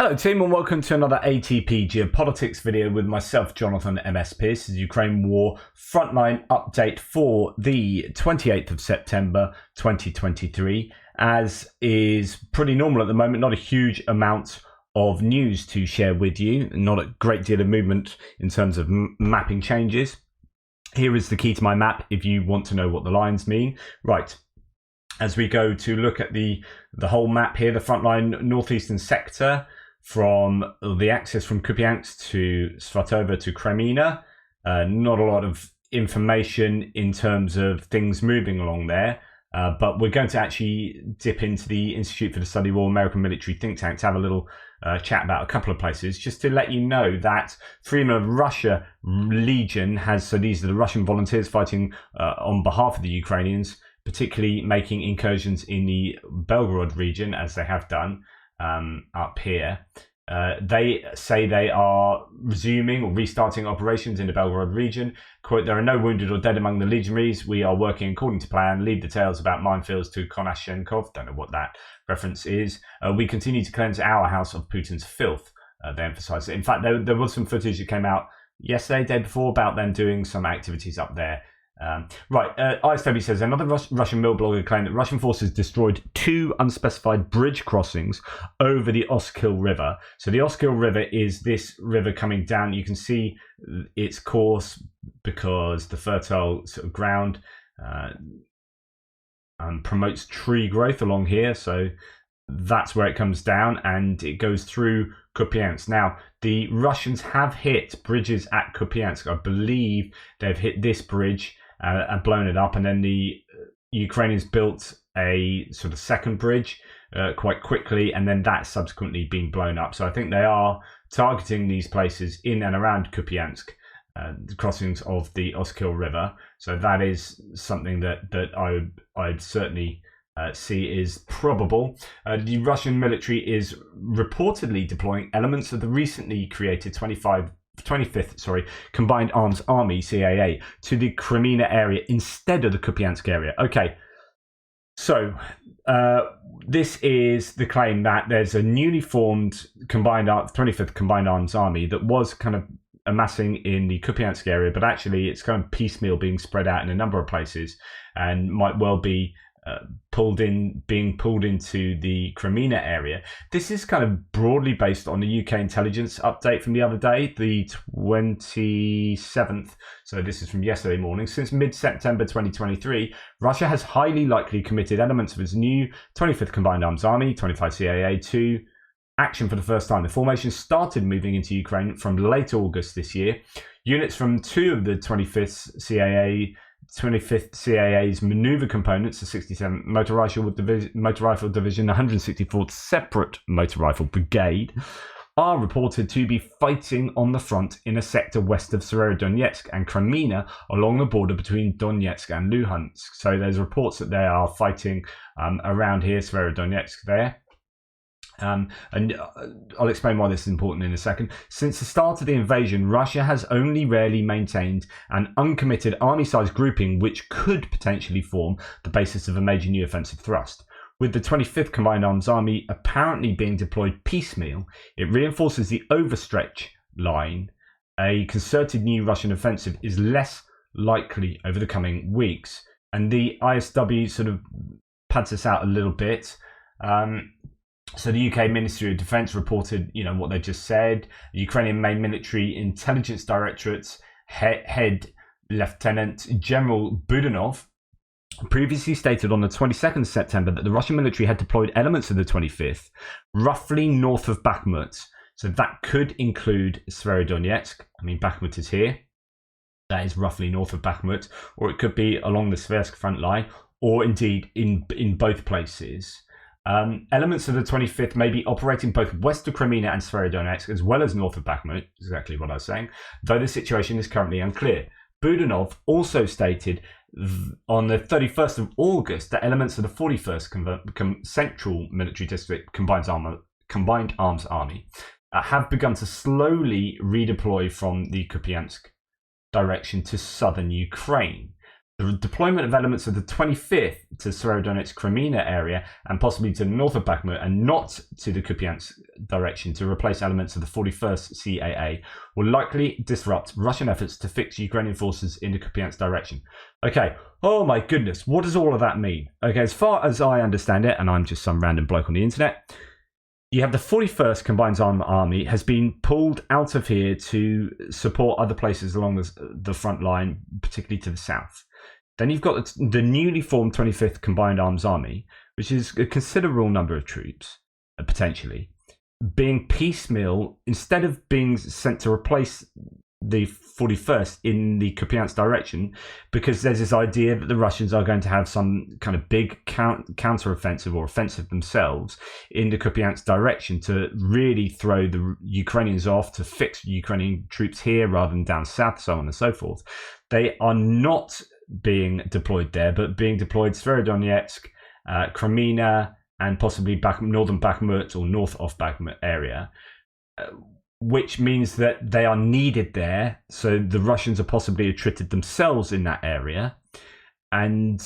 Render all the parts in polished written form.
Hello team and welcome to another ATP Geopolitics video with myself, Jonathan MS Pearce, the Ukraine War Frontline update for the 28th of September 2023. As is pretty normal at the moment, not a huge amount of news to share with you, not a great deal of movement in terms of mapping changes. Here is the key to my map if you want to know what the lines mean. Right. As we go to look at the whole map here, the frontline northeastern sector, from the axis from Kupiansk to Svatova to Kreminna. Not a lot of information in terms of things moving along there, but we're going to actually dip into the Institute for the Study of War American Military Think Tank to have a little chat about a couple of places, just to let you know that Freedom of Russia Legion has, so these are the Russian volunteers fighting on behalf of the Ukrainians, particularly making incursions in the Belgorod region, as they have done up here. They say they are resuming or restarting operations in the Belgorod region. Quote, "There are no wounded or dead among the legionaries. We are working according to plan. Lead details about minefields to Konashenkov." Don't know what that reference is. "We continue to cleanse our house of Putin's filth," they emphasise. In fact, there was some footage that came out yesterday, day before, about them doing some activities up there. ISW says another Russian mill blogger claimed that Russian forces destroyed 2 unspecified bridge crossings over the Oskil River. So the Oskil River is this river coming down. You can see its course because the fertile sort of ground promotes tree growth along here. So that's where it comes down, and it goes through Kupiansk. Now, the Russians have hit bridges at Kupiansk. I believe they've hit this bridge and blown it up, and then the Ukrainians built a sort of second bridge quite quickly, and then that's subsequently been blown up. So I think they are targeting these places in and around Kupiansk, the crossings of the Oskil River. So that is something that I'd certainly see is probable. The Russian military is reportedly deploying elements of the recently created 25th Combined Arms Army, CAA, to the Kreminna area instead of the Kupiansk area. Okay, so this is the claim that there's a newly formed 25th Combined Arms Army that was kind of amassing in the Kupiansk area, but actually it's kind of piecemeal being spread out in a number of places and might well be being pulled into the Kreminna area. This is kind of broadly based on the UK intelligence update from the other day, the 27th. So this is from yesterday morning. Since mid-September 2023, Russia has highly likely committed elements of its new 25th Combined Arms Army, 25 CAA, to action for the first time. The formation started moving into Ukraine from late August this year. Units from 2 of the 25th CAA's maneuver components, the 67th Motor Rifle Division, 164th Separate Motor Rifle Brigade, are reported to be fighting on the front in a sector west of Severodonetsk and Kreminna along the border between Donetsk and Luhansk. So there's reports that they are fighting around here, Severodonetsk there. And I'll explain why this is important in a second. Since the start of the invasion, Russia has only rarely maintained an uncommitted army-sized grouping which could potentially form the basis of a major new offensive thrust. With the 25th Combined Arms Army apparently being deployed piecemeal, it reinforces the overstretch line. A concerted new Russian offensive is less likely over the coming weeks. And the ISW sort of pads this out a little bit. So the UK Ministry of Defence reported, what they just said. The Ukrainian main military intelligence directorate's head Lieutenant General Budanov previously stated on the 22nd of September that the Russian military had deployed elements of the 25th roughly north of Bakhmut. So that could include Severodonetsk. I mean, Bakhmut is here. That is roughly north of Bakhmut. Or it could be along the Sversk front line, or indeed in both places. Elements of the 25th may be operating both west of Kreminna and Severodonetsk as well as north of Bakhmut, exactly what I was saying, though the situation is currently unclear. Budanov also stated on the 31st of August that elements of the 41st Central Military District Combined Arms Army have begun to slowly redeploy from the Kupiansk direction to southern Ukraine. The deployment of elements of the 25th to Severodonetsk Kreminna area and possibly to the north of Bakhmut and not to the Kupiansk direction to replace elements of the 41st CAA will likely disrupt Russian efforts to fix Ukrainian forces in the Kupiansk direction. Okay, oh my goodness, what does all of that mean? Okay, as far as I understand it, and I'm just some random bloke on the internet, you have the 41st Combined Army has been pulled out of here to support other places along the front line, particularly to the south. Then you've got the newly formed 25th Combined Arms Army, which is a considerable number of troops, potentially, being piecemeal instead of being sent to replace the 41st in the Kupiansk direction, because there's this idea that the Russians are going to have some kind of big counter-offensive or offensive themselves in the Kupiansk direction to really throw the Ukrainians off, to fix Ukrainian troops here rather than down south, so on and so forth. They are not being deployed there, but being deployed Severodonetsk, Kreminna, and possibly northern Bakhmut or north of Bakhmut area, which means that they are needed there. So the Russians are possibly attrited themselves in that area. And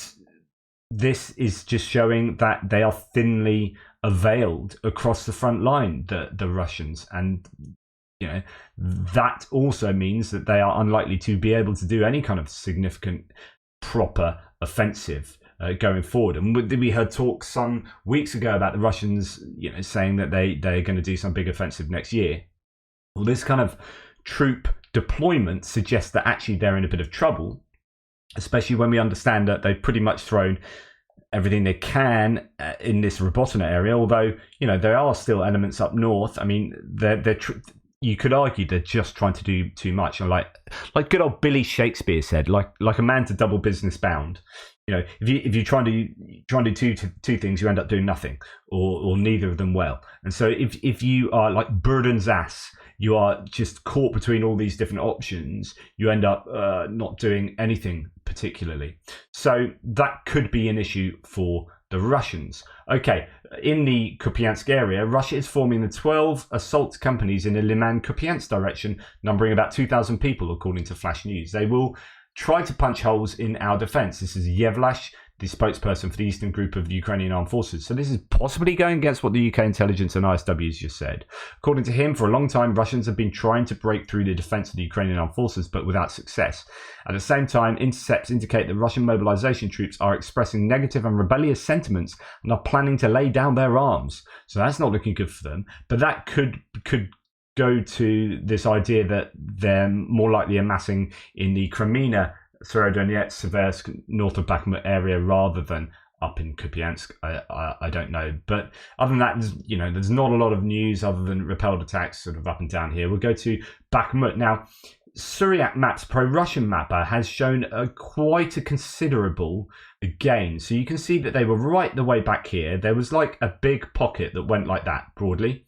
this is just showing that they are thinly availed across the front line, the Russians. And you know, that also means that they are unlikely to be able to do any kind of significant proper offensive going forward. And we heard talk some weeks ago about the Russians, saying that they're going to do some big offensive next year. Well, this kind of troop deployment suggests that actually they're in a bit of trouble, especially when we understand that they've pretty much thrown everything they can in this Robotina area. Although there are still elements up north. I mean, you could argue they're just trying to do too much. And like good old Billy Shakespeare said, like a man to double business bound. If you try and do two things, you end up doing nothing or neither of them well. And so if you are like Burden's ass, you are just caught between all these different options, you end up not doing anything particularly. So that could be an issue for the Russians. Okay, in the Kupiansk area, Russia is forming the 12 assault companies in the Liman-Kupiansk direction, numbering about 2,000 people, according to Flash News. They will try to punch holes in our defense. This is Yevlash, the spokesperson for the Eastern Group of the Ukrainian Armed Forces. So this is possibly going against what the UK intelligence and ISWs just said. According to him, for a long time, Russians have been trying to break through the defense of the Ukrainian Armed Forces, but without success. At the same time, intercepts indicate that Russian mobilization troops are expressing negative and rebellious sentiments and are planning to lay down their arms. So that's not looking good for them. But that could go to this idea that they're more likely amassing in the Kreminna, Severodonetsk, Seversk, north of Bakhmut area rather than up in Kupiansk. I don't know. But other than that, there's not a lot of news other than repelled attacks sort of up and down here. We'll go to Bakhmut. Now, Suryak Maps pro-Russian mapper has shown quite a considerable gain. So you can see that they were right the way back here. There was like a big pocket that went like that, broadly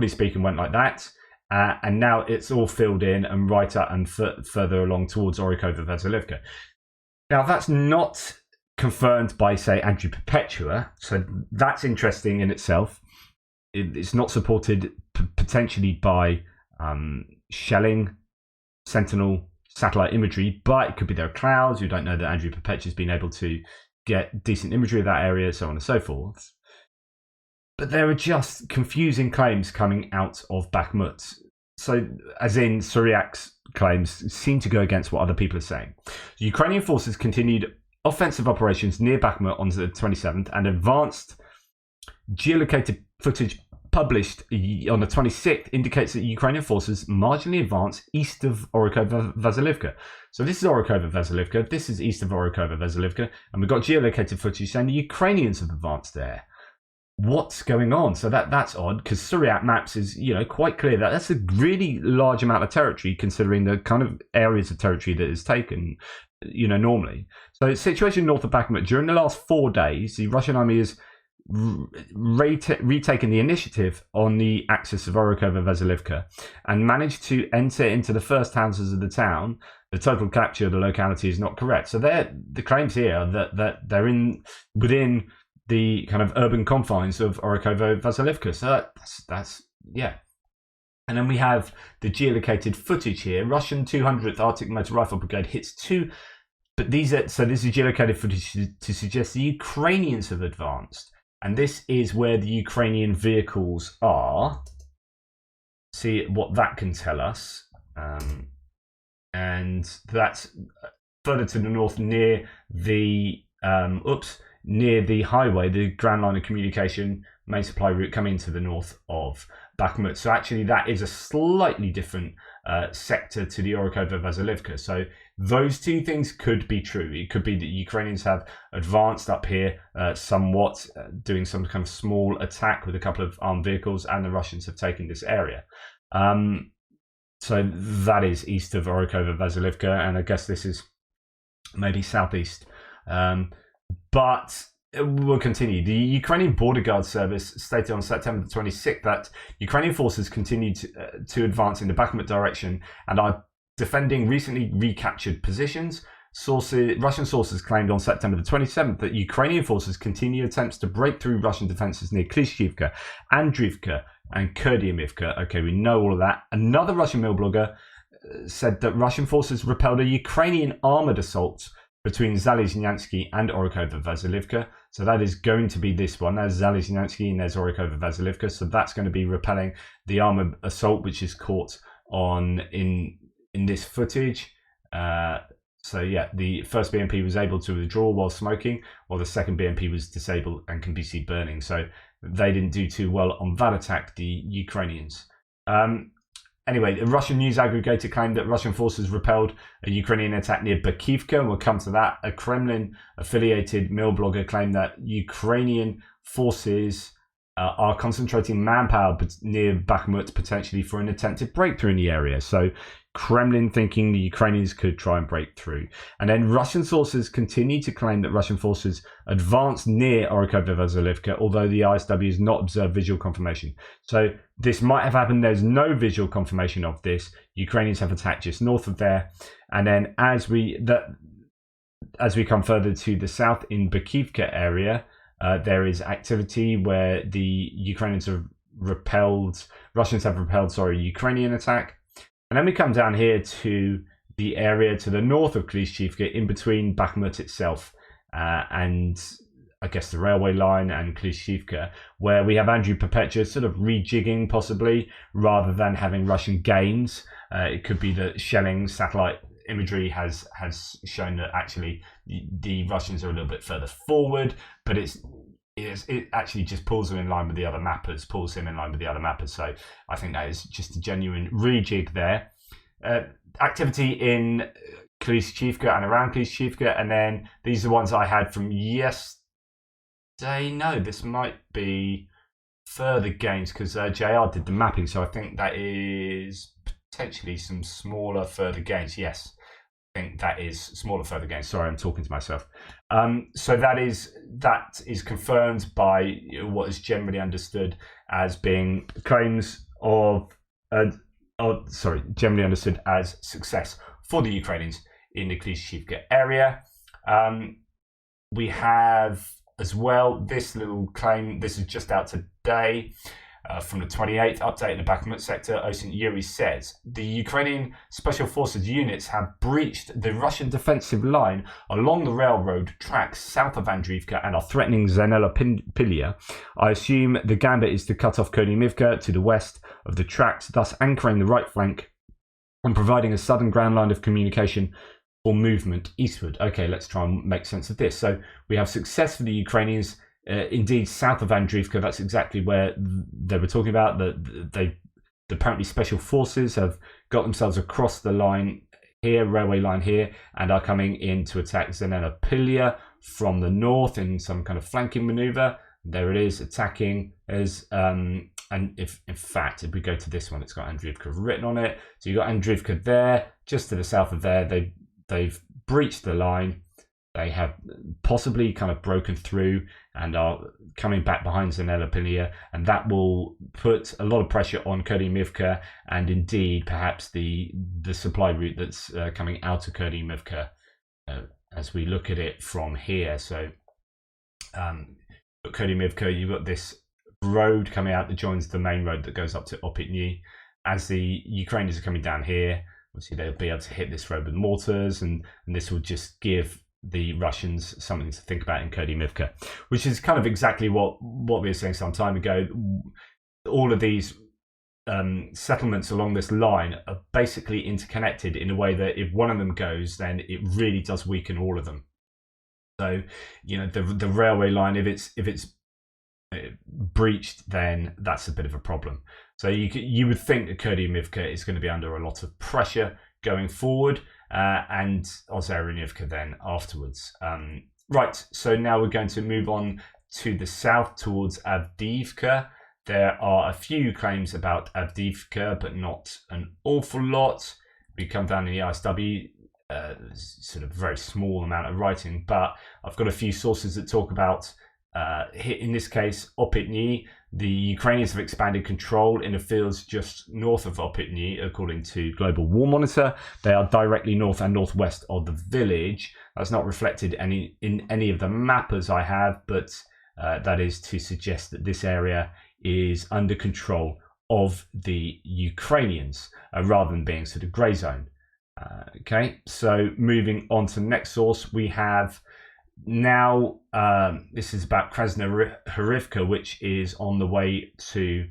speaking, went like that. And now it's all filled in and right up and further along towards Orikova-Vasilivka. Now, that's not confirmed by, say, Andrew Perpetua, so that's interesting in itself. It's not supported potentially by shelling, Sentinel, satellite imagery, but it could be there are clouds. You don't know that Andrew Perpetua's been able to get decent imagery of that area, so on and so forth. But there are just confusing claims coming out of Bakhmut. So, as in Suryak's claims seem to go against what other people are saying. The Ukrainian forces continued offensive operations near Bakhmut on the 27th, and advanced geolocated footage published on the 26th indicates that Ukrainian forces marginally advanced east of Orikova-Vasilivka. So this is Orikova-Vasilivka, this is east of Orikova-Vasilivka, and we've got geolocated footage saying the Ukrainians have advanced there. What's going on? So that's odd, because Suryak Maps is quite clear that that's a really large amount of territory considering the kind of areas of territory that is taken normally. So situation north of Bakhmut, during the last 4 days, the Russian army has retaken the initiative on the axis of Orikova-Vasilivka and managed to enter into the first houses of the town. The total capture of the locality is not correct. So the claims here that they're within the kind of urban confines of Orikova-Vasilivka. So that's yeah. And then we have the geolocated footage here. Russian 200th Arctic Motor Rifle Brigade hits two but these are, so this is geolocated footage to suggest the Ukrainians have advanced, and this is where the Ukrainian vehicles are. See what that can tell us, and that's further to the north near the near the highway, the Grand Line of Communication main supply route coming to the north of Bakhmut. So actually that is a slightly different sector to the Orikhovo-Vasilivka. So those two things could be true. It could be that Ukrainians have advanced up here somewhat, doing some kind of small attack with a couple of armed vehicles, and the Russians have taken this area. So that is east of Orikhovo-Vasilivka, and I guess this is maybe southeast. But we'll continue. The Ukrainian Border Guard Service stated on September 26th that Ukrainian forces continued to advance in the Bakhmut direction and are defending recently recaptured positions. Russian sources claimed on September the 27th that Ukrainian forces continue attempts to break through Russian defenses near Klishchiivka, Andriivka, and Kurdyumivka. Okay, we know all of that. Another Russian mill blogger said that Russian forces repelled a Ukrainian armoured assault between Zalizhnansky and Orikhovo-Vasilivka. So that is going to be this one. There's Zalizhnansky and there's Orikhovo-Vasilivka. So that's going to be repelling the armoured assault, which is caught on in this footage. So yeah, the first BMP was able to withdraw while smoking, while the second BMP was disabled and can be seen burning. So they didn't do too well on that attack, the Ukrainians. Anyway, a Russian news aggregator claimed that Russian forces repelled a Ukrainian attack near Bakivka, and we'll come to that. A Kremlin-affiliated mill blogger claimed that Ukrainian forces are concentrating manpower near Bakhmut, potentially for an attempted breakthrough in the area. So Kremlin thinking the Ukrainians could try and break through. And then Russian sources continue to claim that Russian forces advanced near Orikhovo-Vasilivka, although the ISW has not observed visual confirmation. So this might have happened. There's no visual confirmation of this. Ukrainians have attacked just north of there. And then as we come further to the south in Bakivka area, there is activity where the Russians have repelled, Ukrainian attack. And then we come down here to the area to the north of Klishchiivka, in between Bakhmut itself and I guess the railway line and Klishchiivka, where we have Andrew Perpetua sort of rejigging possibly, rather than having Russian gains. It could be that shelling satellite imagery has shown that actually the Russians are a little bit further forward, but it actually just pulls them in line with the other mappers, So I think that is just a genuine rejig there. Activity in Klishchiivka and around Klishchiivka, and then these are the ones I had from yesterday. No, this might be further gains because JR did the mapping, so I think that is potentially some smaller further gains. Yes, I think that is smaller further gains. Sorry, I'm talking to myself. So that is confirmed by what is generally understood as being claims generally understood as success for the Ukrainians in the Klishchiivka area. We have as well this little claim. This is just out today. From the 28th, update in the Bakhmut sector, Osin Yuri says the Ukrainian Special Forces units have breached the Russian defensive line along the railroad tracks south of Andriivka and are threatening Zanela-Pilia. I assume the gambit is to cut off Kurdyumivka to the west of the tracks, thus anchoring the right flank and providing a southern ground line of communication for movement eastward. Okay, let's try and make sense of this. So we have success for the Ukrainians. Indeed, south of Andriivka, that's exactly where they were talking about. Apparently special forces have got themselves across the line here, railway line here, and are coming in to attack Zanela-Pilia from the north in some kind of flanking maneuver. There it is, attacking as and if in fact if we go to this one, it's got Andriivka written on it. So you've got Andriivka there, just to the south of there. They've breached the line. They have possibly kind of broken through and are coming back behind Zanela-Pilia, and that will put a lot of pressure on Kurdyumivka and indeed perhaps the supply route that's coming out of Kurdyumivka as we look at it from here. So Kurdyumivka, you've got this road coming out that joins the main road that goes up to Opitny. As the Ukrainians are coming down here, obviously they'll be able to hit this road with mortars, and this will just give the Russians something to think about in Kurdimivka, which is kind of exactly what we were saying some time ago. All of these settlements along this line are basically interconnected in a way that if one of them goes, then it really does weaken all of them. So, the railway line, if it's breached, then that's a bit of a problem. So you would think that Kurdimivka is going to be under a lot of pressure going forward, and Ozerynivka then afterwards. Right, so now we're going to move on to the south towards Avdiivka. There are a few claims about Avdiivka, but not an awful lot. We come down in the ISW, sort of very small amount of writing, but I've got a few sources that talk about, in this case, Opitny. The Ukrainians have expanded control in the fields just north of Opitny, according to Global War Monitor. They are directly north and northwest of the village. That's not reflected in any of the mappers I have, but that is to suggest that this area is under control of the Ukrainians, rather than being sort of grey zone. Okay, so moving on to the next source, we have now, this is about Krasnohorivka, which is on the way to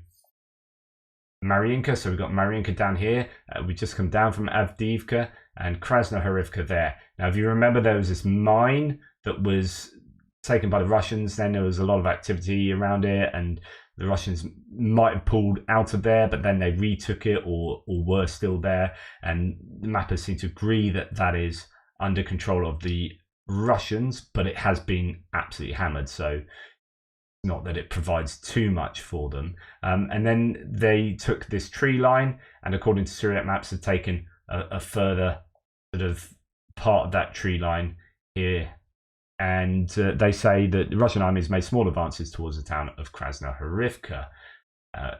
Mariinka. So we've got Mariinka down here. We just come down from Avdiivka, and Krasnohorivka there. Now, if you remember, there was this mine that was taken by the Russians. Then there was a lot of activity around it, and the Russians might have pulled out of there, but then they retook it or were still there. And the mappers seem to agree that that is under control of the Russians, but it has been absolutely hammered. So not that it provides too much for them. And then they took this tree line, and according to Syriac maps, have taken a further sort of part of that tree line here. And they say that the Russian army has made small advances towards the town of Krasnohorivka.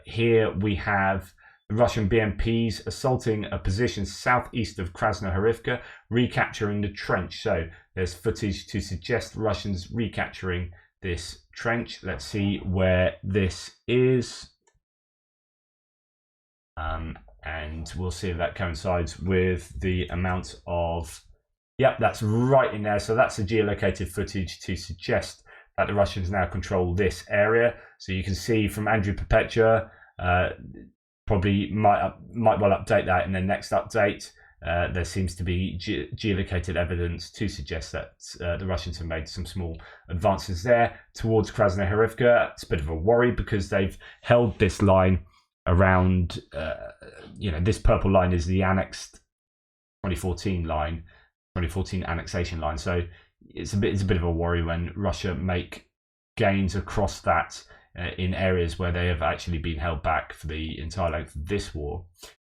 Here we have the Russian BMPs assaulting a position southeast of Krasnohorivka, recapturing the trench. So there's footage to suggest Russians recapturing this trench. Let's see where this is. And we'll see if that coincides with the amount of... Yep, that's right in there. So that's the geolocated footage to suggest that the Russians now control this area. So you can see from Andrew Perpetua, probably might well update that in the next update. There seems to be geolocated evidence to suggest that the Russians have made some small advances there towards Krasnohorivka. It's a bit of a worry because they've held this line around, this purple line is the annexed 2014 line. 2014 annexation line. So it's a bit of a worry when Russia make gains across that in areas where they have actually been held back for the entire length of this war.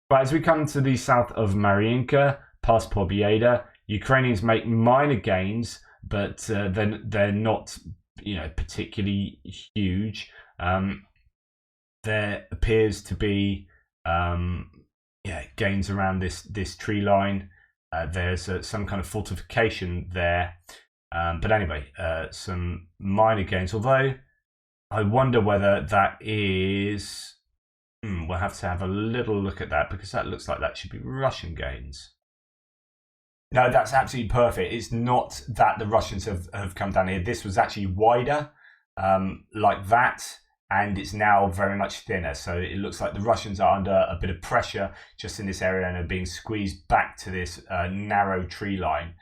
But as we come to the south of Mariinka, past Pobieda, Ukrainians make minor gains, but then they're not, particularly huge. There appears to be gains around this tree line. There's some kind of fortification there. But anyway, some minor gains, although I wonder whether that is... we'll have to have a little look at that, because that looks like that should be Russian gains. No, that's absolutely perfect. It's not that the Russians have come down here. This was actually wider, like that, and it's now very much thinner. So it looks like the Russians are under a bit of pressure just in this area and are being squeezed back to this narrow tree line.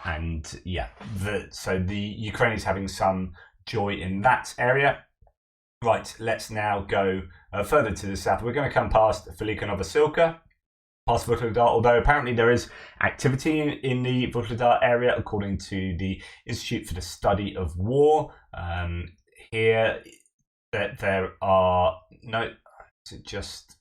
And so the Ukrainians having some joy in that area. Right, let's now go further to the south. We're going to come past Velika Novosilka, past Vuhledar, although apparently there is activity in the Vuhledar area, according to the Institute for the Study of War. Here, that there are no... Is it just...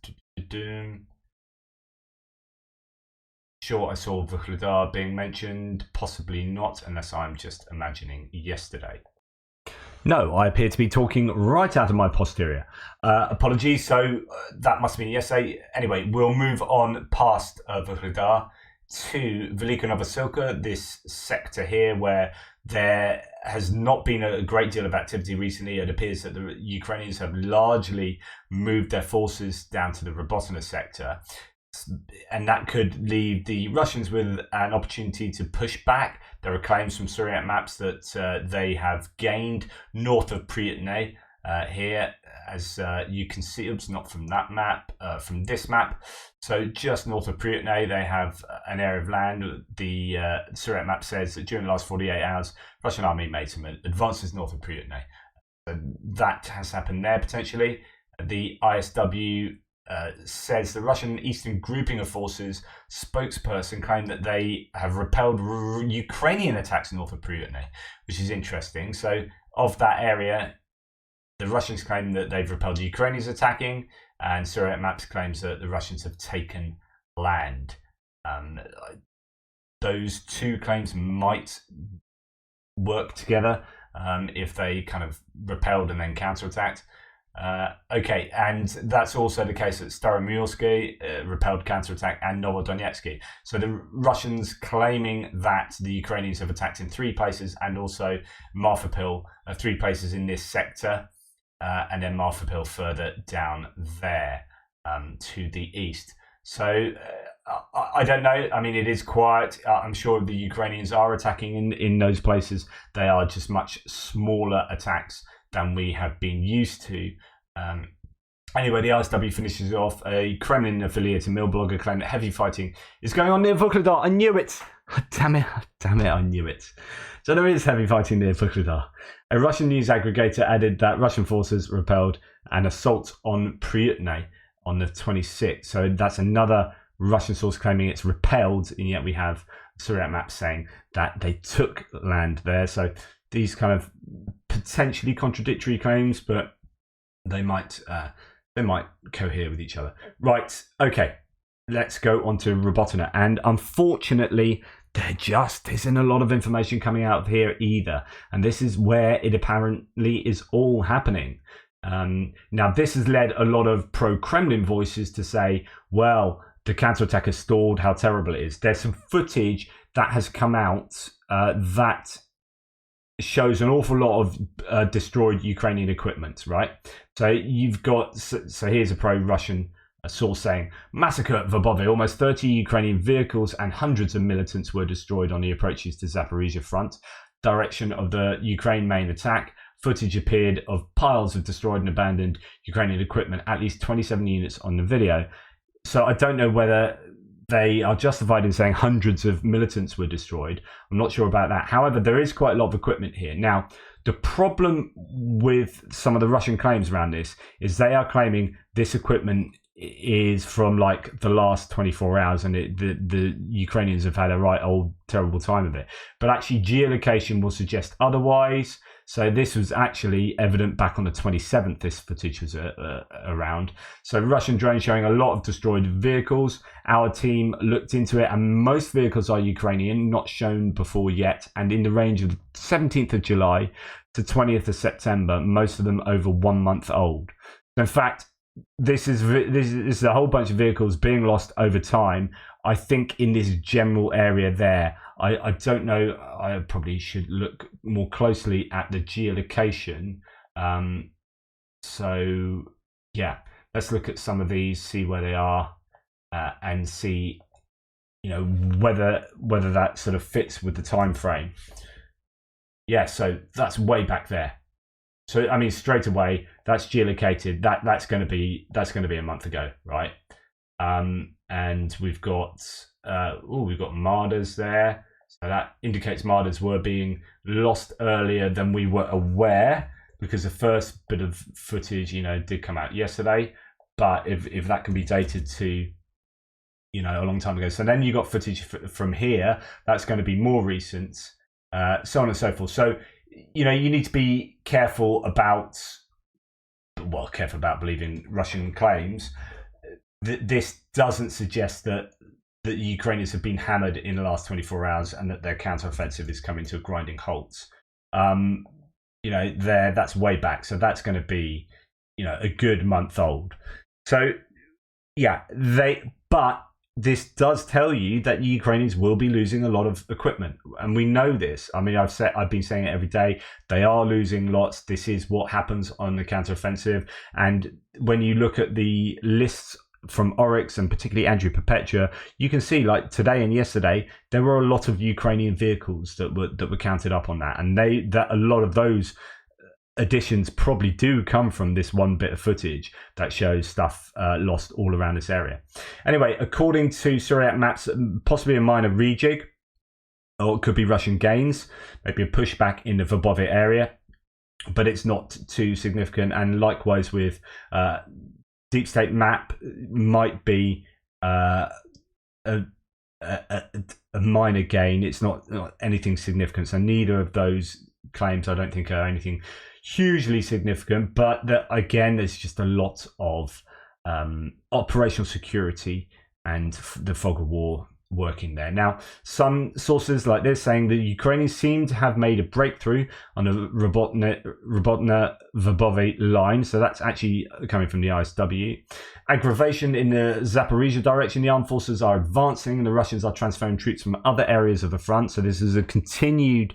Sure, I saw Vuhledar being mentioned, possibly not, unless I'm just imagining yesterday. No, I appear to be talking right out of my posterior. Apologies, so that must have been yesterday. Anyway, we'll move on past Vuhledar to Velika Novosilka, this sector here where there has not been a great deal of activity recently. It appears that the Ukrainians have largely moved their forces down to the Robotina sector. and that could leave the Russians with an opportunity to push back. There are claims from Syriac maps that they have gained north of Priutne here, as you can see. It's not from that map, from this map. So just north of Priutne, they have an area of land. The Syriac map says that during the last 48 hours, Russian army made some advances north of Priutne. So that has happened there potentially. The ISW says the Russian Eastern Grouping of Forces spokesperson claimed that they have repelled Ukrainian attacks north of Priutne, which is interesting. So of that area, the Russians claim that they've repelled the Ukrainians attacking, and Syriac Maps claims that the Russians have taken land. Those two claims might work together if they kind of repelled and then counterattacked. Okay, and that's also the case at Staromyrsky, repelled counterattack, and Novodonetsky. So the Russians claiming that the Ukrainians have attacked in 3 places, and also Marfapil, 3 places in this sector, and then Marfapil further down there to the east. So I don't know. I mean, it is quiet. I'm sure the Ukrainians are attacking in those places. They are just much smaller attacks than we have been used to. Anyway, the ISW finishes off. A Kremlin-affiliated mill blogger claimed that heavy fighting is going on near Vuhledar. I knew it! Damn it, I knew it. So there is heavy fighting near Vuhledar. A Russian news aggregator added that Russian forces repelled an assault on Priutne on the 26th. So that's another Russian source claiming it's repelled, and yet we have Syriac maps saying that they took land there. So these kind of potentially contradictory claims, but they might cohere with each other. Right, okay, let's go on to Robotina. And unfortunately, there just isn't a lot of information coming out of here either. And this is where it apparently is all happening. Now, this has led a lot of pro-Kremlin voices to say, well, the counterattack has stalled, how terrible it is. There's some footage that has come out that shows an awful lot of destroyed Ukrainian equipment, right? So you've got, so here's a pro-Russian source saying, massacre at Verbove, almost 30 Ukrainian vehicles and hundreds of militants were destroyed on the approaches to Zaporizhia front, direction of the Ukraine main attack. Footage appeared of piles of destroyed and abandoned Ukrainian equipment, at least 27 units on the video. So I don't know whether they are justified in saying hundreds of militants were destroyed. I'm not sure about that. However, there is quite a lot of equipment here. Now, the problem with some of the Russian claims around this is they are claiming this equipment is from like the last 24 hours and the Ukrainians have had a right old terrible time of it. But actually geolocation will suggest otherwise. So this was actually evident back on the 27th, this footage was around. So Russian drones showing a lot of destroyed vehicles. Our team looked into it and most vehicles are Ukrainian, not shown before yet. And in the range of 17th of July to 20th of September, most of them over 1 month old. In fact, this is a whole bunch of vehicles being lost over time. I think in this general area there, I don't know, I probably should look more closely at the geolocation. So yeah, let's look at some of these, see where they are, and see, you know, whether that sort of fits with the time frame. Yeah, so that's way back there. So I mean, straight away, that's geolocated. That's going to be a month ago, right? And we've got Marders there. So that indicates Marders were being lost earlier than we were aware, because the first bit of footage, you know, did come out yesterday. But if that can be dated to, you know, a long time ago. So then you got footage from here. That's going to be more recent, so on and so forth. So, you know, you need to be careful about believing Russian claims. This doesn't suggest that the Ukrainians have been hammered in the last 24 hours and that their counteroffensive is coming to a grinding halt. You know, that's way back. So that's going to be, you know, a good month old. So yeah, but this does tell you that the Ukrainians will be losing a lot of equipment, and we know this. I mean, I've been saying it every day. They are losing lots. This is what happens on the counteroffensive. And when you look at the lists from Oryx and particularly Andrew Perpetua, you can see like today and yesterday there were a lot of Ukrainian vehicles that were counted up on that, and that a lot of those additions probably do come from this one bit of footage that shows stuff lost all around this area. Anyway, according to Syriac maps, possibly a minor rejig, or it could be Russian gains, maybe a pushback in the Verbove area, but it's not too significant. And likewise with Deep State map, might be a minor gain. It's not anything significant. So neither of those claims I don't think are anything hugely significant, but again, there's just a lot of operational security and the fog of war working there. Now, some sources like this saying the Ukrainians seem to have made a breakthrough on the Robotna-Verbove line, so that's actually coming from the ISW. Aggravation in the Zaporizhia direction, the armed forces are advancing and the Russians are transferring troops from other areas of the front, so this is a continued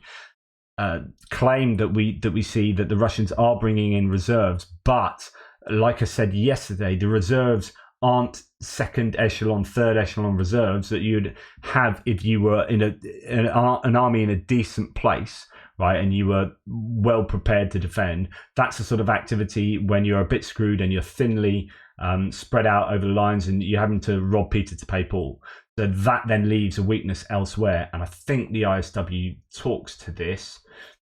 claim that we see that the Russians are bringing in reserves, but like I said yesterday, the reserves aren't second echelon, third echelon reserves that you'd have if you were in an army in a decent place, right, and you were well prepared to defend. That's the sort of activity when you're a bit screwed and you're thinly spread out over the lines and you're having to rob Peter to pay Paul. So that then leaves a weakness elsewhere, and I think the ISW talks to this.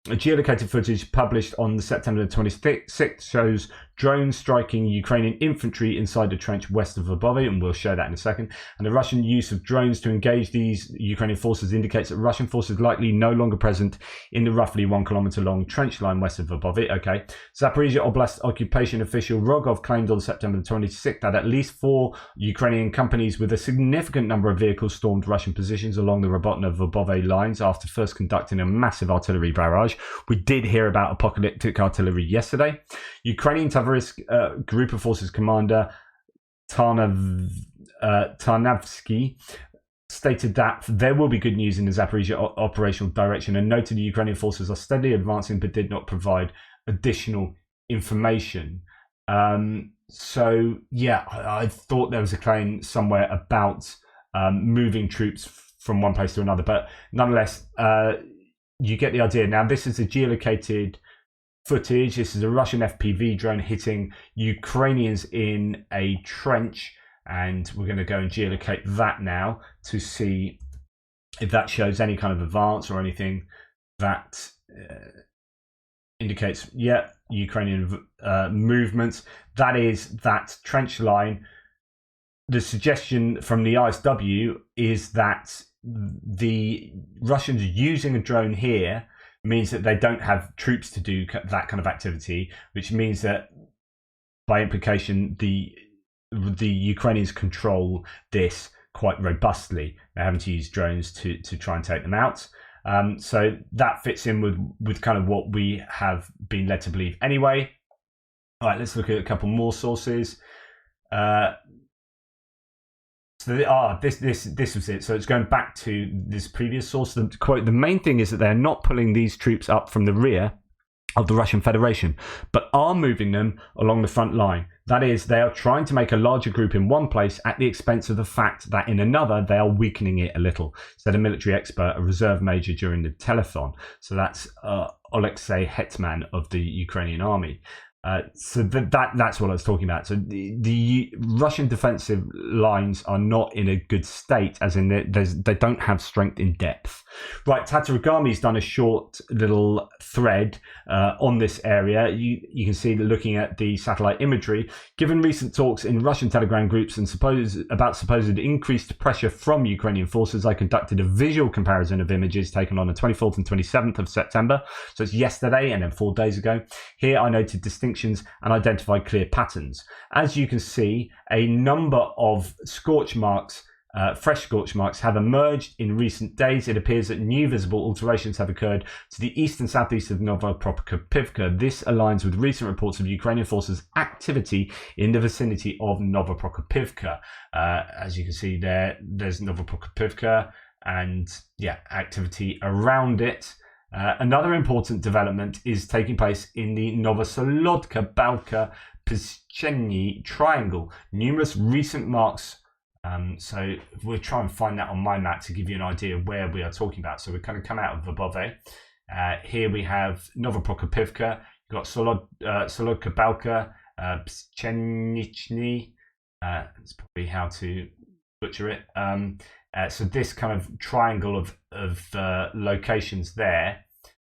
Geolocated footage published on September the 26th shows drones striking Ukrainian infantry inside the trench west of Verbove, and we'll show that in a second. And the Russian use of drones to engage these Ukrainian forces indicates that Russian forces likely no longer present in the roughly 1 kilometer long trench line west of Verbove. Okay. Zaporizhia Oblast occupation official Rogov claimed on September the 26th that at least 4 Ukrainian companies with a significant number of vehicles stormed Russian positions along the Robotna-Verbove lines after first conducting a massive artillery barrage. We did hear about apocalyptic artillery yesterday. Ukrainian Tavrisk Group of Forces commander Tarnavsky stated that there will be good news in the Zaporizhia operational direction and noted the Ukrainian forces are steadily advancing but did not provide additional information. So, yeah, I thought there was a claim somewhere about moving troops from one place to another, but nonetheless, you get the idea. Now, this is a geolocated footage. This is a Russian FPV drone hitting Ukrainians in a trench, and we're going to go and geolocate that now to see if that shows any kind of advance or anything that indicates, yeah, Ukrainian movements. That is that trench line. The suggestion from the ISW is that the Russians using a drone here means that they don't have troops to do that kind of activity, which means that by implication the Ukrainians control this quite robustly. They're having to use drones to try and take them out. So that fits in with kind of what we have been led to believe anyway. All right, let's look at a couple more sources. This was it. So it's going back to this previous source. The quote: the main thing is that they're not pulling these troops up from the rear of the Russian Federation, but are moving them along the front line. That is, they are trying to make a larger group in one place at the expense of the fact that in another they are weakening it a little, said a military expert, a reserve major during the telethon. So that's Oleksiy Hetman of the Ukrainian army. So that's what I was talking about. So the Russian defensive lines are not in a good state, as in they don't have strength in depth. Right, Tatarigami's done a short little thread on this area. You can see looking at the satellite imagery. Given recent talks in Russian Telegram groups and about supposed increased pressure from Ukrainian forces, I conducted a visual comparison of images taken on the 24th and 27th of September. So it's yesterday and then 4 days ago. Here I noted distinctions and identified clear patterns. As you can see, a number of scorch marks, fresh scorch marks, have emerged in recent days. It appears that new visible alterations have occurred to the east and southeast of Novoprokopivka. This aligns with recent reports of Ukrainian forces' activity in the vicinity of Novoprokopivka. As you can see there's Novoprokopivka and activity around it. Another important development is taking place in the Novosolodka Balka Pszczeni Triangle. Numerous recent marks. So we'll try and find that on my map to give you an idea of where we are talking about. So we kind of come out of Lvove. Here we have Nova Prokopivka. You've got Solodka Balka, Pszczeniczny. That's probably how to butcher it. So this kind of triangle of locations there.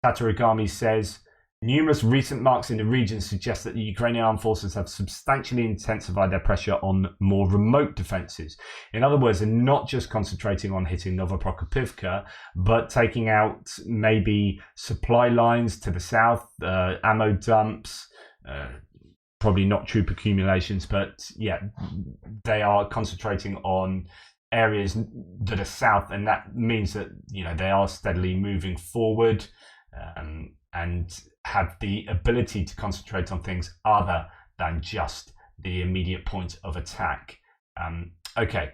Tatarigami says, numerous recent marks in the region suggest that the Ukrainian armed forces have substantially intensified their pressure on more remote defences. In other words, they're not just concentrating on hitting Novoprokopivka, but taking out maybe supply lines to the south, ammo dumps, probably not troop accumulations, but yeah, they are concentrating on areas that are south, and that means that, you know, they are steadily moving forward and have the ability to concentrate on things other than just the immediate point of attack. Okay.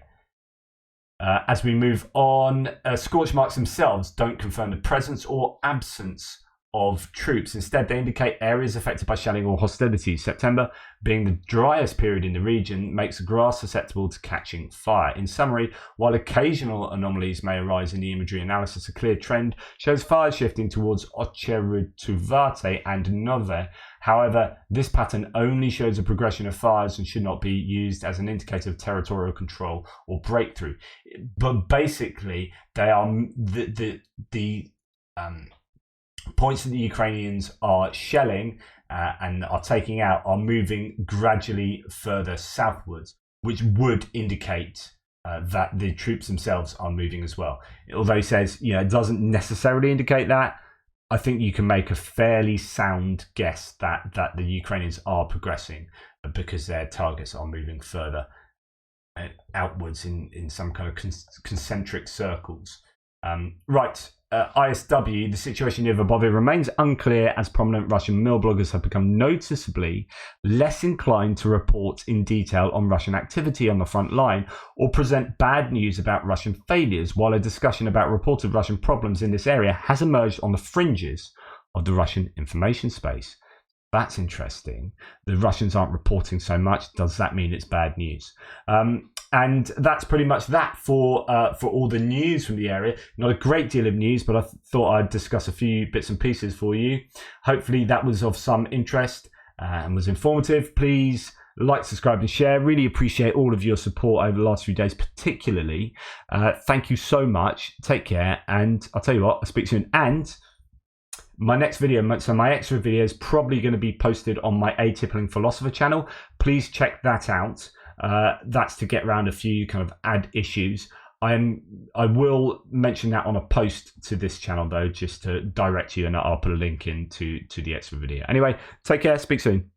As we move on, scorch marks themselves don't confirm the presence or absence of troops. Instead, they indicate areas affected by shelling or hostilities. September, being the driest period in the region, makes grass susceptible to catching fire. In summary, while occasional anomalies may arise in the imagery analysis, a clear trend shows fire shifting towards Ocherutuvate and Nove. However, this pattern only shows a progression of fires and should not be used as an indicator of territorial control or breakthrough. But basically, they are the points that the Ukrainians are shelling and are taking out are moving gradually further southwards, which would indicate that the troops themselves are moving as well. Although he says, you know, it doesn't necessarily indicate that, I think you can make a fairly sound guess that the Ukrainians are progressing because their targets are moving further outwards in some kind of concentric circles. Right. ISW, the situation near Lvove remains unclear as prominent Russian mill bloggers have become noticeably less inclined to report in detail on Russian activity on the front line or present bad news about Russian failures, while a discussion about reported Russian problems in this area has emerged on the fringes of the Russian information space. That's interesting. The Russians aren't reporting so much. Does that mean it's bad news? And that's pretty much that for all the news from the area. Not a great deal of news, but I thought I'd discuss a few bits and pieces for you. Hopefully that was of some interest and was informative. Please like, subscribe and share. Really appreciate all of your support over the last few days, particularly. Thank you so much. Take care. And I'll tell you what, I'll speak soon. And my next video, so my extra video is probably going to be posted on my Atypical Philosopher channel. Please check that out. That's to get around a few kind of ad issues. I will mention that on a post to this channel though, just to direct you, and I'll put a link into the extra video. Anyway, take care, speak soon.